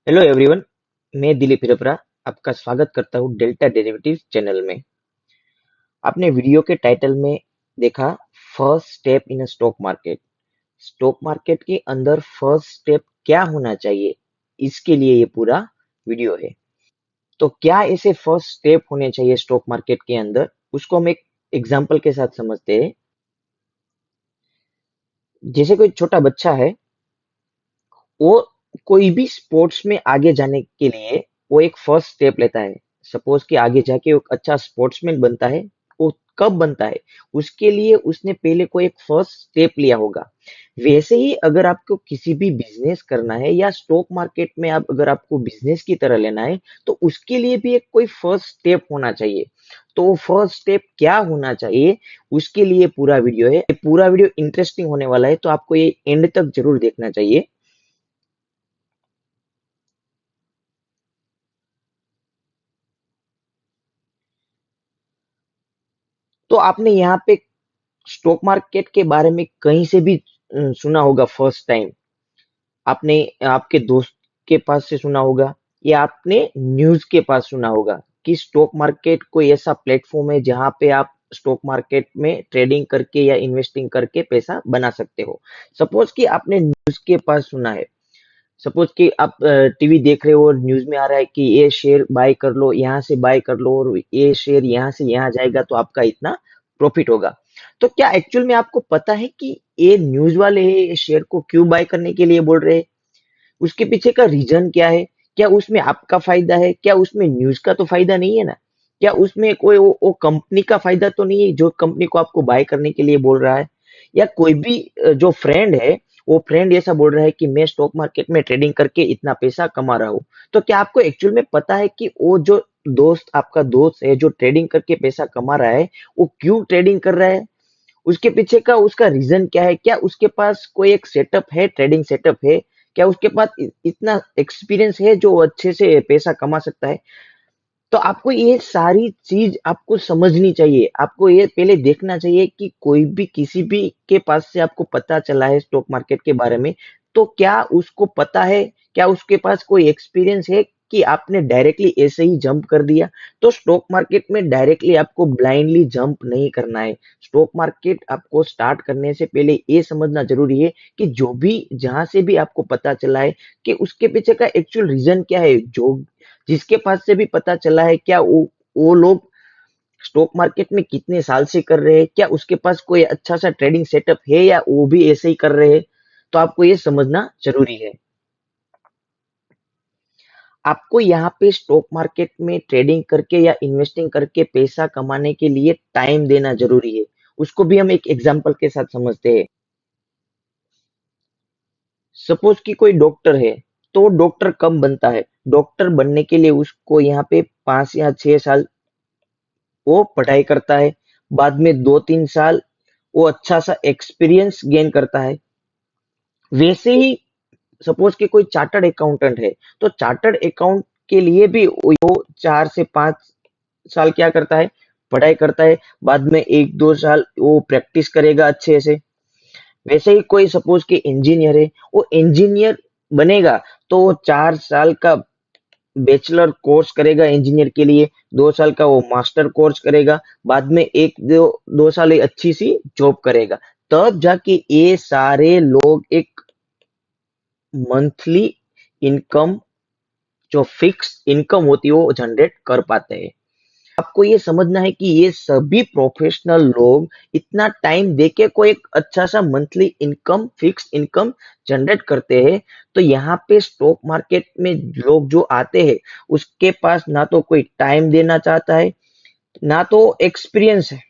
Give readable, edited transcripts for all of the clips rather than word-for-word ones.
Hello everyone. मैं दिलीप हिरपरा आपका स्वागत करता हूँ डेल्टा डेरिवेटिव्स चैनल में। आपने वीडियो के टाइटल में देखा first step in stock market. Stock market के अंदर फर्स्ट स्टेप क्या होना चाहिए, इसके लिए ये पूरा वीडियो है। तो क्या ऐसे फर्स्ट स्टेप होने चाहिए स्टॉक मार्केट के अंदर, उसको हम एक एग्जांपल के साथ समझते हैं। जैसे कोई छोटा बच्चा है, वो कोई भी स्पोर्ट्स में आगे जाने के लिए वो एक फर्स्ट स्टेप लेता है। सपोज कि आगे जाके वो अच्छा स्पोर्ट्समैन बनता है। वो कब बनता है, उसके लिए उसने पहले कोई एक फर्स्ट स्टेप लिया होगा। वैसे ही अगर आपको किसी भी बिजनेस करना है या स्टॉक मार्केट में आप अगर आपको बिजनेस की तरह लेना है, तो उसके लिए भी एक कोई फर्स्ट स्टेप होना चाहिए। तो फर्स्ट स्टेप क्या होना चाहिए, उसके लिए पूरा वीडियो है। ये पूरा वीडियो इंटरेस्टिंग होने वाला है, तो आपको ये एंड तक जरूर देखना चाहिए। तो आपने यहाँ पे स्टॉक मार्केट के बारे में कहीं से भी सुना होगा फर्स्ट टाइम। आपने आपके दोस्त के पास से सुना होगा या आपने न्यूज के पास सुना होगा कि स्टॉक मार्केट कोई ऐसा प्लेटफॉर्म है जहां पे आप स्टॉक मार्केट में ट्रेडिंग करके या इन्वेस्टिंग करके पैसा बना सकते हो। सपोज कि आपने न्यूज के पास सुना है। सपोज कि आप टीवी देख रहे हो और न्यूज में आ रहा है कि ये शेयर बाय कर लो, यहाँ से बाय कर लो, और ये शेयर यहाँ से यहाँ जाएगा तो आपका इतना प्रॉफिट होगा। तो क्या एक्चुअल में आपको पता है कि ये न्यूज वाले ये शेयर को क्यों बाय करने के लिए बोल रहे हैं? उसके पीछे का रीजन क्या है? क्या उसमें आपका फायदा है? क्या उसमें न्यूज का तो फायदा नहीं है ना? क्या उसमें कोई वो कंपनी का फायदा तो नहीं है जो कंपनी को आपको बाय करने के लिए बोल रहा है? या कोई भी जो फ्रेंड है, वो फ्रेंड ऐसा बोल रहा है कि मैं स्टॉक मार्केट में ट्रेडिंग करके इतना पैसा कमा रहा हूँ। तो क्या आपको एक्चुअल में पता है कि वो जो दोस्त आपका दोस्त है जो ट्रेडिंग करके पैसा कमा रहा है, वो क्यों ट्रेडिंग कर रहा है? उसके पीछे का उसका रीजन क्या है? क्या उसके पास कोई एक सेटअप है, ट्रेडिंग सेटअप है? क्या उसके पास इतना एक्सपीरियंस है जो अच्छे से पैसा कमा सकता है? तो आपको ये सारी चीज आपको समझनी चाहिए। आपको ये पहले देखना चाहिए कि कोई भी किसी भी के पास से आपको पता चला है स्टॉक मार्केट के बारे में, तो क्या उसको पता है? क्या उसके पास कोई एक्सपीरियंस है कि आपने डायरेक्टली ऐसे ही जंप कर दिया? तो स्टॉक मार्केट में डायरेक्टली आपको ब्लाइंडली जंप नहीं करना है। स्टॉक मार्केट आपको स्टार्ट करने से पहले ये समझना जरूरी है कि जो भी जहां से भी आपको पता चला है कि उसके पीछे का एक्चुअल रीजन क्या है। जो जिसके पास से भी पता चला है, क्या वो लोग स्टॉक मार्केट में कितने साल से कर रहे हैं? क्या उसके पास कोई अच्छा सा ट्रेडिंग सेटअप है या वो भी ऐसे ही कर रहे हैं? तो आपको ये समझना जरूरी है। आपको यहाँ पे स्टॉक मार्केट में ट्रेडिंग करके या इन्वेस्टिंग करके पैसा कमाने के लिए टाइम देना जरूरी है। उसको भी हम एक एग्जांपल के साथ समझते हैं। सपोज कि कोई डॉक्टर है, तो डॉक्टर कब बनता है? डॉक्टर बनने के लिए उसको यहाँ पे 5 या 6 साल वो पढ़ाई करता है। बाद में 2-3 साल वो अच्छा सा एक्सपीरियंस गेन करता है। वैसे ही सपोज कि कोई चार्टर्ड अकाउंटेंट है, तो चार्टर्ड अकाउंट के लिए भी वो 4 से 5 साल क्या करता है, पढ़ाई करता है। बाद में 1-2 साल वो प्रैक्टिस करेगा अच्छे से। वैसे ही कोई सपोज कि इंजीनियर है, वो इंजीनियर बनेगा तो वो 4 साल का बैचलर कोर्स करेगा इंजीनियर के लिए। 2 साल का वो मास्टर कोर्स करेगा। बाद में 1-2 साल एक अच्छी सी जॉब करेगा। तब जाके ये सारे लोग एक मंथली इनकम, जो फिक्स इनकम होती है, वो जनरेट कर पाते हैं। आपको ये समझना है कि ये सभी प्रोफेशनल लोग इतना टाइम देके कोई एक अच्छा सा monthly income, fix income generate करते हैं। तो यहाँ पे स्टॉक मार्केट में लोग जो आते हैं, उसके पास ना तो कोई टाइम देना चाहता है, ना तो एक्सपीरियंस है,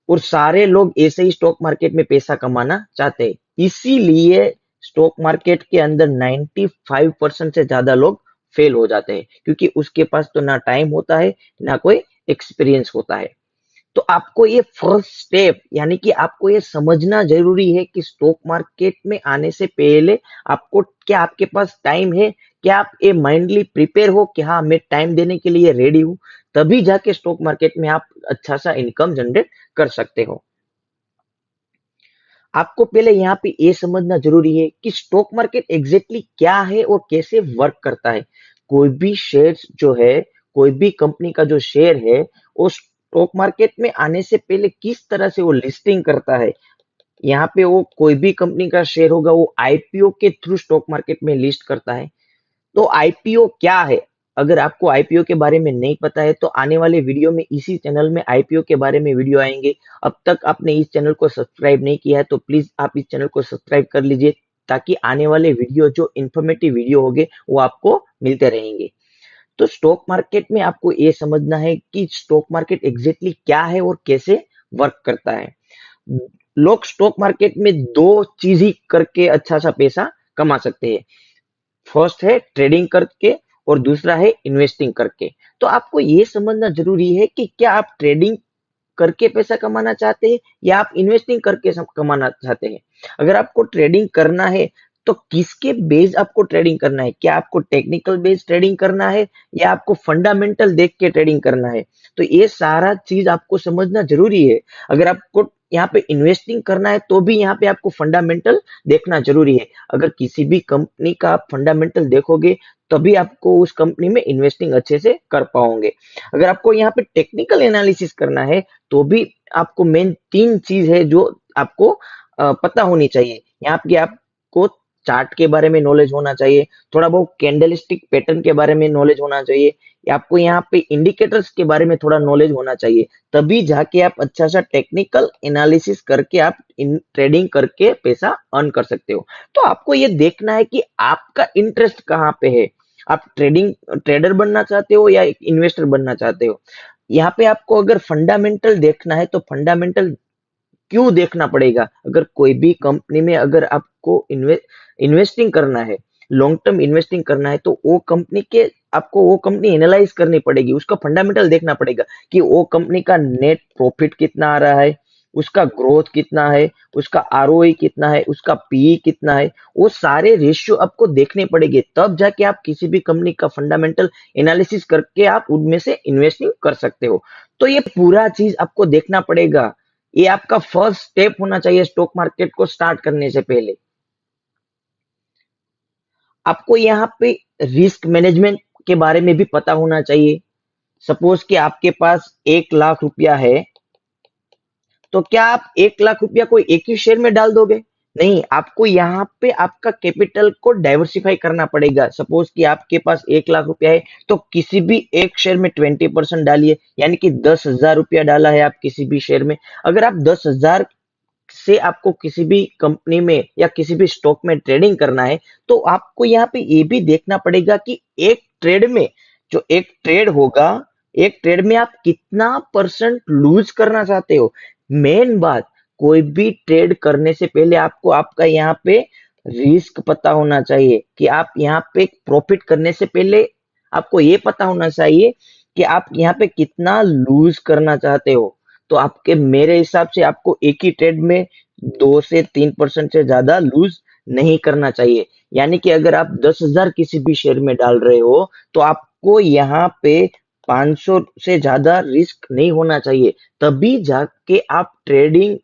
और सारे लोग ऐसे ही स्टॉक मार्केट में पैसा कमाना चाहते हैं। इसीलिए स्टॉक मार्केट के अंदर 95% से ज्यादा लोग फेल हो जाते हैं, क्योंकि उसके पास तो ना टाइम होता है, ना कोई एक्सपीरियंस होता है। तो आपको ये फर्स्ट स्टेप यानी कि आपको ये समझना जरूरी है कि स्टॉक मार्केट में आने से पहले आपको, क्या आपके पास टाइम है? क्या आप ये माइंडली प्रिपेयर हो कि हाँ, मैं टाइम देने के लिए रेडी हूँ? तभी जाके स्टॉक मार्केट में आप अच्छा सा इनकम जनरेट कर सकते हो। आपको पहले यहाँ पे ये समझना जरूरी है कि स्टॉक मार्केट एग्जैक्टली क्या है और कैसे वर्क करता है। कोई भी शेयर जो है, कोई भी कंपनी का जो शेयर है, वो स्टॉक मार्केट में आने से पहले किस तरह से वो लिस्टिंग करता है। यहाँ पे वो कोई भी कंपनी का शेयर होगा, वो आईपीओ के थ्रू स्टॉक मार्केट में लिस्ट करता है। तो आईपीओ क्या है? अगर आपको आईपीओ के बारे में नहीं पता है तो आने वाले वीडियो में इसी चैनल में आईपीओ के बारे में वीडियो आएंगे। अब तक आपने इस चैनल को सब्सक्राइब नहीं किया है तो प्लीज आप इस चैनल को सब्सक्राइब कर लीजिए, ताकि आने वाले वीडियो जो इन्फॉर्मेटिव वीडियो होंगे वो आपको मिलते रहेंगे। तो स्टॉक मार्केट में आपको ये समझना है कि स्टॉक मार्केट एग्जैक्टली क्या है और कैसे वर्क करता है। लोग स्टॉक मार्केट में दो चीज ही करके अच्छा सा पैसा कमा सकते हैं। फर्स्ट है ट्रेडिंग करके और दूसरा है इन्वेस्टिंग करके। तो आपको ये समझना जरूरी है कि क्या आप ट्रेडिंग करके पैसा कमाना चाहते हैं या आप इन्वेस्टिंग करके कमाना चाहते हैं। अगर आपको ट्रेडिंग करना है तो किसके बेस आपको ट्रेडिंग करना है? क्या आपको टेक्निकल बेस ट्रेडिंग करना है या आपको फंडामेंटल देख के ट्रेडिंग करना है? तो ये सारा चीज आपको समझना जरूरी है। अगर आपको यहाँ पे इन्वेस्टिंग करना है तो भी यहाँ पे आपको फंडामेंटल देखना जरूरी है। अगर किसी भी कंपनी का आप फंडामेंटल देखोगे तभी आपको उस कंपनी में इन्वेस्टिंग अच्छे से कर पाओगे। अगर आपको यहाँ पे टेक्निकल एनालिसिस करना है तो भी आपको मेन तीन चीज है जो आपको पता होनी चाहिए। यहाँ पे आपको चार्ट के बारे में नॉलेज होना चाहिए, थोड़ा बहुत कैंडलस्टिक पैटर्न के बारे में नॉलेज होना चाहिए, या आपको यहाँ पे इंडिकेटर्स के बारे में थोड़ा नॉलेज होना चाहिए। तभी जाके आप अच्छा सा टेक्निकल एनालिसिस करके आप इन ट्रेडिंग करके पैसा अर्न कर सकते हो। तो आपको ये देखना है कि आपका इंटरेस्ट कहाँ पे है। आप ट्रेडर बनना चाहते हो या इन्वेस्टर बनना चाहते हो। यहाँ पे आपको अगर फंडामेंटल देखना है तो फंडामेंटल क्यों देखना पड़ेगा? अगर कोई भी कंपनी में अगर आपको इन्वेस्टिंग करना है, लॉन्ग टर्म इन्वेस्टिंग करना है, तो वो कंपनी एनालाइज करनी पड़ेगी, उसका फंडामेंटल देखना पड़ेगा कि वो कंपनी का नेट प्रॉफिट कितना आ रहा है, उसका ग्रोथ कितना है, उसका आरओई कितना है, उसका पीई कितना है। वो सारे रेशियो आपको देखने पड़ेंगे, तब जाके आप किसी भी कंपनी का फंडामेंटल एनालिसिस करके आप उनमें से इन्वेस्टिंग कर सकते हो। तो ये पूरा चीज आपको देखना पड़ेगा। ये आपका फर्स्ट स्टेप होना चाहिए स्टॉक मार्केट को स्टार्ट करने से पहले। आपको यहाँ पे रिस्क मैनेजमेंट के बारे में भी पता होना चाहिए। सपोज कि आपके पास 1 लाख रुपया है, तो क्या आप 1 लाख रुपया कोई एक ही शेयर में डाल दोगे? नहीं, आपको यहाँ पे आपका कैपिटल को डाइवर्सिफाई करना पड़ेगा। सपोज कि आपके पास 1 लाख रुपया है तो किसी भी एक शेयर में 20% डालिए, यानी कि 10,000 रुपया डाला है आप किसी भी शेयर में। अगर आप 10,000 से आपको किसी भी कंपनी में या किसी भी स्टॉक में ट्रेडिंग करना है तो आपको यहाँ पे ये भी देखना पड़ेगा कि एक ट्रेड में, जो एक ट्रेड होगा, एक ट्रेड में आप कितना परसेंट लूज करना चाहते हो। मेन बात, कोई भी ट्रेड करने से पहले आपको आपका यहाँ पे रिस्क पता होना चाहिए कि आप यहाँ पे प्रॉफिट करने से पहले आपको ये पता होना चाहिए कि आप यहाँ पे कितना लूज करना चाहते हो। तो आपके मेरे हिसाब से आपको एक ही ट्रेड में 2 से 3% से ज्यादा लूज नहीं करना चाहिए। यानी कि अगर आप 10,000 किसी भी शेयर में डाल रहे हो तो आपको यहाँ पे 500 से ज्यादा रिस्क नहीं होना चाहिए। तभी जाके आप ट्रेडिंग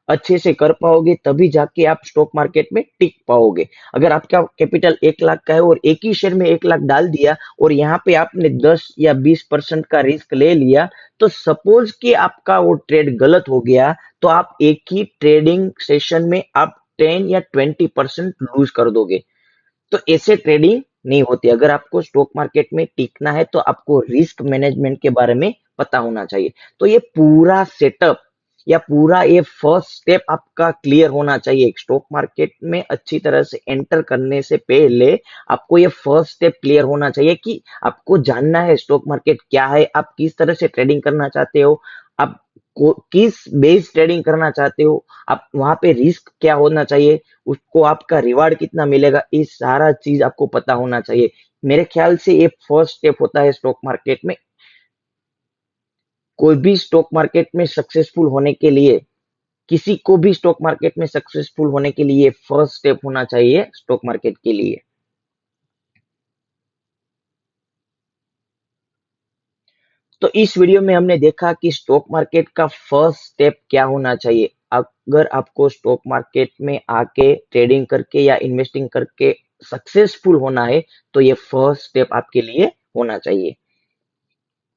अच्छे से कर पाओगे, तभी जाके आप स्टॉक मार्केट में टिक पाओगे। अगर आपका कैपिटल 1 लाख का है और एक ही शेयर में 1 लाख डाल दिया और यहाँ पे आपने 10 या 20% का रिस्क ले लिया, तो सपोज कि आपका वो ट्रेड गलत हो गया तो आप एक ही ट्रेडिंग सेशन में आप 10 या 20% लूज कर दोगे। तो ऐसे ट्रेडिंग नहीं होती। अगर आपको स्टॉक मार्केट में टिकना है तो आपको रिस्क मैनेजमेंट के बारे में पता होना चाहिए। तो ये पूरा सेटअप या पूरा ये फर्स्ट स्टेप आपका क्लियर होना चाहिए। स्टॉक मार्केट में अच्छी तरह से एंटर करने से पहले आपको ये फर्स्ट स्टेप क्लियर होना चाहिए कि आपको जानना है स्टॉक मार्केट क्या है, आप किस तरह से ट्रेडिंग करना चाहते हो, आप किस बेस ट्रेडिंग करना चाहते हो, आप वहां पे रिस्क क्या होना चाहिए, उसको आपका रिवार्ड कितना मिलेगा, ये सारा चीज आपको पता होना चाहिए। मेरे ख्याल से ये फर्स्ट स्टेप होता है स्टॉक मार्केट में। कोई भी स्टॉक मार्केट में सक्सेसफुल होने के लिए, किसी को भी स्टॉक मार्केट में सक्सेसफुल होने के लिए फर्स्ट स्टेप होना चाहिए स्टॉक मार्केट के लिए। तो इस वीडियो में हमने देखा कि स्टॉक मार्केट का फर्स्ट स्टेप क्या होना चाहिए। अगर आपको स्टॉक मार्केट में आके ट्रेडिंग करके या इन्वेस्टिंग करके सक्सेसफुल होना है, तो ये फर्स्ट स्टेप आपके लिए होना चाहिए।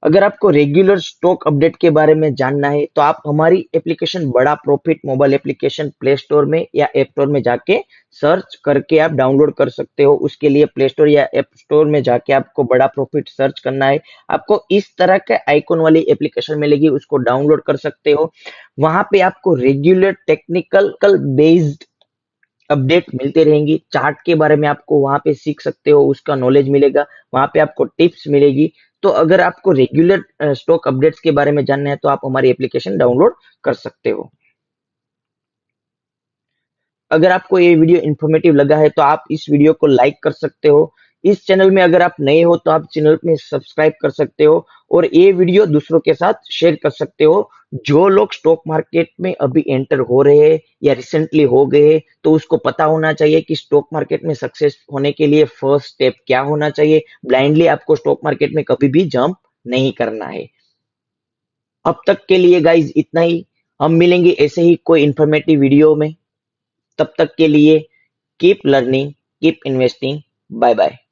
अगर आपको रेगुलर स्टॉक अपडेट के बारे में जानना है, तो आप हमारी एप्लीकेशन बड़ा profit mobile application play store में या ऐप स्टोर में जाके सर्च करके आप डाउनलोड कर सकते हो। उसके लिए प्ले स्टोर या ऐप स्टोर में जाके आपको बड़ा प्रॉफिट सर्च करना है। आपको इस तरह के आइकॉन वाली एप्लीकेशन मिलेगी, उसको डाउनलोड कर सकते हो। वहां पे आपको रेगुलर टेक्निकल बेस्ड अपडेट मिलते रहेंगी। चार्ट के बारे में आपको वहां पे सीख सकते हो, उसका नॉलेज मिलेगा। वहां पे आपको टिप्स मिलेगी। तो अगर आपको रेगुलर स्टॉक अपडेट्स के बारे में जानना है, तो आप हमारी एप्लीकेशन डाउनलोड कर सकते हो। अगर आपको ये वीडियो इन्फॉर्मेटिव लगा है, तो आप इस वीडियो को लाइक कर सकते हो। इस चैनल में अगर आप नए हो, तो आप चैनल में सब्सक्राइब कर सकते हो और ये वीडियो दूसरों के साथ शेयर कर सकते हो। जो लोग स्टॉक मार्केट में अभी एंटर हो रहे हैं या रिसेंटली हो गए हैं, तो उसको पता होना चाहिए कि स्टॉक मार्केट में सक्सेस होने के लिए फर्स्ट स्टेप क्या होना चाहिए। ब्लाइंडली आपको स्टॉक मार्केट में कभी भी जंप नहीं करना है। अब तक के लिए गाइज इतना ही। हम मिलेंगे ऐसे ही कोई इंफॉर्मेटिव वीडियो में। तब तक के लिए keep learning, keep investing. Bye bye.